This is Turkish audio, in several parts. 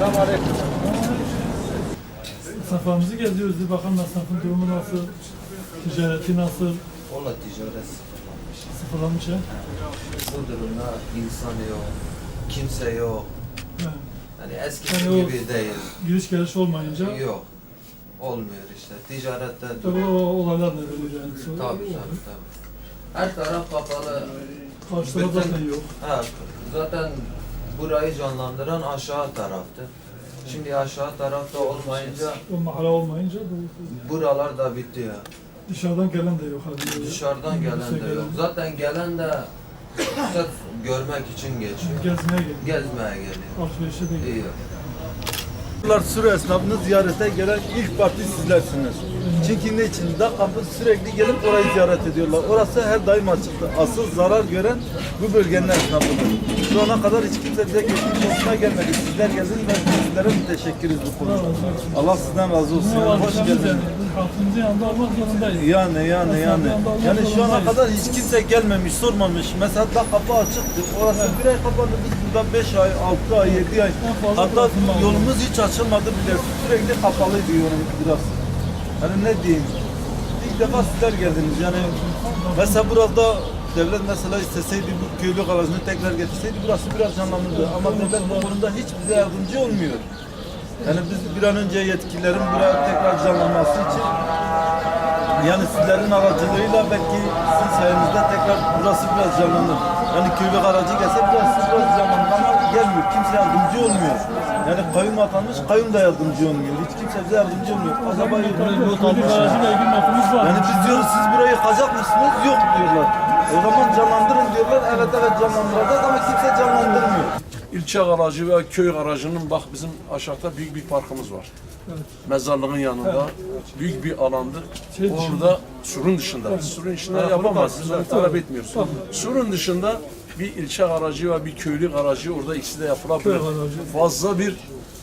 Selamünaleyküm. Esnaflarımızı geziyoruz. Bir bakalım esnafın durumu nasıl? Ticareti nasıl? Valla ticaret sıfırlanmış. Sıfırlanmış ha? Bu durumda insan yok, kimse yok. He. Yani eskisi Yani o gibi değil. giriş geliş olmayınca Yok. Olmuyor işte. Ticarette tabii o olaylar da böyle yani. tabii. Her taraf kapalı. Karşı taraf zaten yok. Ha, zaten burayı canlandıran aşağı taraftı. Şimdi aşağı tarafta olmayınca O mahalle olmayınca buralar da bitti ya. dışarıdan gelen de yok. Hadi Dışarıdan gelen de yok. Zaten gelen de fırsat görmek için geçiyor. Gezmeye geliyor. Gezmeye geliyor. Alışverişe de geliyor. İyi. Sürü esnafını ziyarete gelen ilk parti sizlersiniz. Çünkü ne için? Kapı sürekli gelip orayı ziyaret ediyorlar. Orası her daim açıktı. Asıl zarar gören bu bölgenin esnafıdır. Şu ana kadar hiç kimse bize geçmiş olsuna gelmedi. Sizler geldiniz ve sizlere teşekkürüz bu konuda. Allah sizden razı olsun. Hoş geldiniz. Halkımızın yanında olmak zorundayız. Yani şu ana kadar hiç kimse gelmemiş, sormamış. Mesela da kapı açıktı. Orası bir ay kapandı. Biz burada 5 ay, 6 ay, 7 ay. Hatta yolumuz hiç açılmadı bile. Sürekli kapalıydı yolumuz biraz. Yani ne diyeyim? İlk defa sizler geldiniz. Yani mesela burada devlet mesela isteseydi bu köylü garajını tekrar getirseydi burası biraz canlanırdı. Ama devlet bu konuda hiç bize yardımcı olmuyor. Yani biz bir an önce yetkililerin buraya tekrar canlanması için yani sizlerin aracılığıyla belki sizin sayenizde tekrar burası biraz canlanır. Yani köylü aracı gelse biraz canlanır ama gelmiyor. Kimse yardımcı olmuyor. Yani kayyum atanmış, kayyum da yardımcı olmuyor. Hiç kimse bize yardımcı olmuyor. Acaba yani biz diyoruz siz burayı yıkacak mısınız? Yok diyorlar. O zaman canlandırın diyorlar. Evet canlandıracağız ama kimse canlandırmıyor. İlçe garajı ve köy garajının bak bizim aşağıda büyük bir parkımız var. Evet. Mezarlığın yanında büyük bir alandır. Orada surun dışında. Surun içinde yapamaz. Biz onu talep etmiyoruz. Surun dışında bir ilçe garajı ve bir köylü garajı orada ikisi de yapılabilir. Fazla bir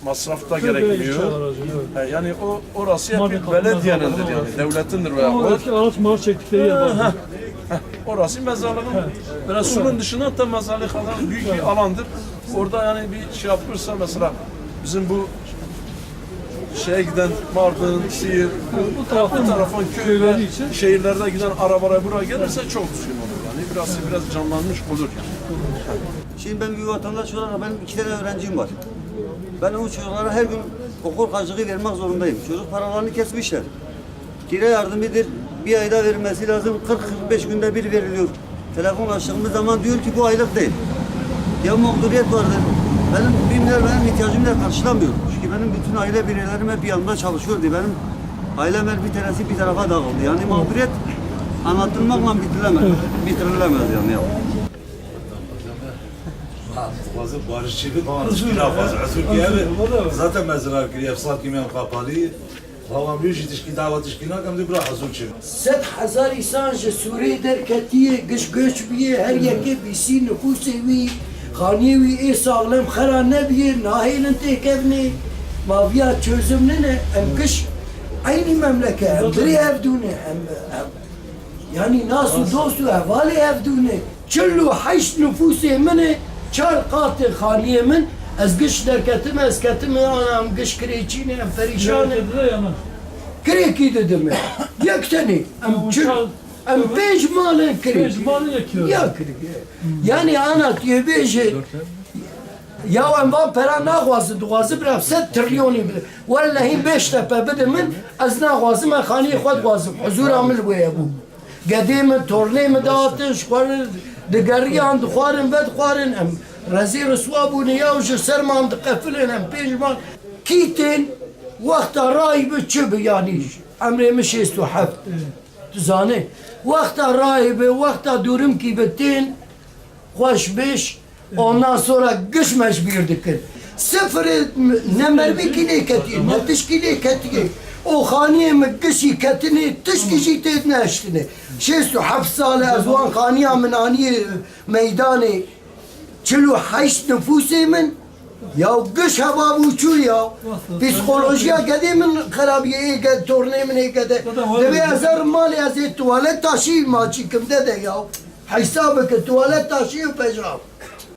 masraf da gerekmiyor. Yani orası hep bir belediyenindir yani. Devletindir veya araç maaş çektikleri yer var. orası mezarlığın böyle surun dışında hatta mezarlık kadar büyük bir alandır. Orada yani bir şey yapılırsa mesela bizim bu şeye giden Mardin, Siirt, bu tarafın köyleri için şehirlerde giden arabalar buraya gelirse çok düzgün olur yani biraz canlanmış olur yani. Şimdi ben bir vatandaş olarak benim 2 tane öğrencim var. Ben o çocuklara her gün okul harcılığı vermek zorundayım. Çocuk paralarını kesmişler. Kira yardımıdır. Bir ayda verilmesi lazım. 40-45 günde bir veriliyor. Telefon açtığımız zaman diyor ki bu aylık değil. Ya mağduriyet vardır. Benim ihtiyacımı karşılamıyor. Çünkü benim bütün aile bireylerim hep bir yanımda çalışıyordu. Benim ailem her bir tanesi bir tarafa dağıldı. Yani mağduriyet anlatılmakla bitirilemez yani. Fazla barışçılık daha fazla. Türkiye'de zaten mesela efsal kimya kapalı. Hava bir şey tişki davet tişkina kam de bırak hazır çiğ. 7,000 insan ji Suriye derketiye göç biye her yeke bisi nüfusu vi khaniye vi e sağlam khara nebiye nahilin tekevni maviya çözüm ne em kış aynı memleket em biri evdune em yani nasu dostu evali evdune çıllu haş nüfusu mene çar katı khaniye min az gış derketim az ketim anam gış kreçine em perişane Kreki dedim ya. Yaktani. Am beş malın kreki. Beş malın yakıyor. Ya kreki. Yani ana diye beşi. Ya em van pera naxwazı duazı bir 7 trilyonu bile. Vallahi 5 tepe bidimin az naxwazı men khani xwed xwazım. Huzur amil bu ya bu. Gedîmin tornê dağıtın şwarın digeriyan dixwarin ve dixwarin em rezî rısva bûne ya ji serman diqefilin em pêjman kîtin وقتا رای به چه بیانی امر میشه تو هفت تزانه وقتا رای به وقتا دورم کی بتین خوش بیش ondan sonra gışmeş bir dikkat sıfır nemerbi kile keti ne tişkile keti o haniye mi gışı ketini tişkişi tedne eştine şeysu hafsale azvan haniye min aniye meydanı çelu haş nüfusi min Ya gış hava uçuyor ya. Psikolojiye gidimin kharabiye gid tornemin gide. Deve azar mali az tuvalet taşı ma çıkımda de ya. Hesabı ki tuvalet taşı peşraf.